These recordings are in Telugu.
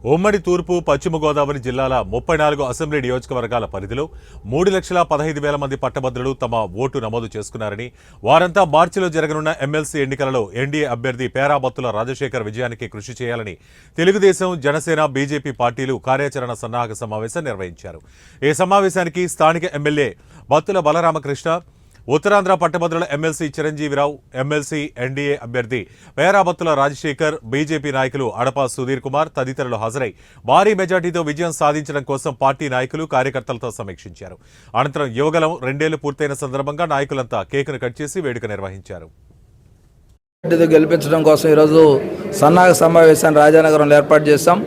ఉమ్మడి తూర్పు పశ్చిమ గోదావరి జిల్లాల 34 అసెంబ్లీ నియోజకవర్గాల పరిధిలో 3,15,000 మంది పట్టభద్రులు తమ ఓటు నమోదు చేసుకున్నారని, వారంతా మార్చిలో జరగనున్న ఎమ్మెల్సీ ఎన్నికలలో ఎన్డీఏ అభ్యర్థి పేరాబత్తుల రాజశేఖర్ విజయానికి కృషి చేయాలని తెలుగుదేశం, జనసేన, బీజేపీ పార్టీలు కార్యాచరణ సన్నాహక సమావేశం నిర్వహించారు. ఈ సమావేశానికి స్థానిక ఎమ్మెల్యే బత్తుల బలరామకృష్ణ, ఉత్తరాంధ్ర పట్టభద్రుల ఎమ్మెల్సీ చిరంజీవిరావు, ఎమ్మెల్సీ ఎన్డీఏ అభ్యర్థి పేరాబత్తుల రాజశేఖర్, బీజేపీ నాయకులు అడపా సుధీర్ కుమార్ తదితరులు హాజరై భారీ మెజార్టీతో విజయం సాధించడం కోసం పార్టీ నాయకులు, కార్యకర్తలతో సమీక్షించారు. అనంతరం యువగలం 2 ఏళ్లు పూర్తయిన సందర్భంగా నాయకులంతా కేకును కట్ చేసి వేడుక నిర్వహించారు. గెలిపించడం కోసం ఈరోజు సన్నాహక సమావేశాన్ని రాజానగరంలో ఏర్పాటు చేశాం.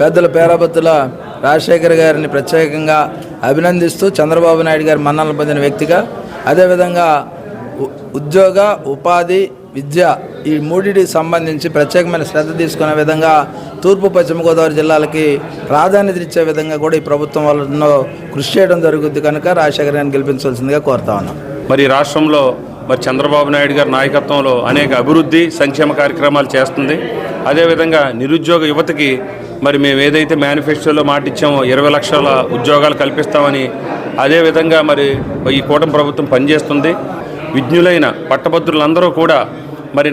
పెద్దల పేరాబత్తుల రాజశేఖర్ గారిని ప్రత్యేకంగా అభినందిస్తూ చంద్రబాబు నాయుడు గారి మన్ననలు పొందిన వ్యక్తిగా, అదేవిధంగా ఉద్యోగ, ఉపాధి, విద్య ఈ మూడింటికి సంబంధించి ప్రత్యేకమైన శ్రద్ధ తీసుకునే విధంగా తూర్పు పశ్చిమ గోదావరి జిల్లాలకి ప్రాధాన్యత ఇచ్చే విధంగా కూడా ఈ ప్రభుత్వం వాళ్ళలో కృషి చేయడం జరుగుతుంది కనుక రాజశేఖర్ గారిని గెలిపించాల్సిందిగా కోరుతా ఉన్నాం. మరి రాష్ట్రంలో చంద్రబాబు నాయుడు గారి నాయకత్వంలో అనేక అభివృద్ధి సంక్షేమ కార్యక్రమాలు చేస్తుంది. అదేవిధంగా నిరుద్యోగ యువతకి మేము ఏదైతే మేనిఫెస్టోలో మాట ఇచ్చామో 20 లక్షల ఉద్యోగాలు కల్పిస్తామని అదేవిధంగా ఈ కూటమి ప్రభుత్వం పనిచేస్తుంది. విజ్ఞులైన పట్టభద్రులందరూ కూడా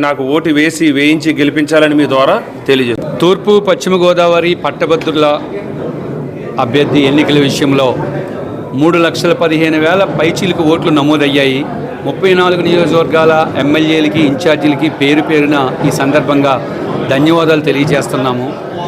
నాకు ఓటు వేయించి గెలిపించాలని మీ ద్వారా తెలియజేస్తుంది. తూర్పు పశ్చిమ గోదావరి పట్టభద్రుల అభ్యర్థి ఎన్నికల విషయంలో 3,15,000 పైచీలకు ఓట్లు నమోదయ్యాయి. 34 నియోజకవర్గాల ఎమ్మెల్యేలకి, ఇన్ఛార్జీలకి పేరు పేరున ఈ సందర్భంగా ధన్యవాదాలు తెలియజేస్తున్నాము.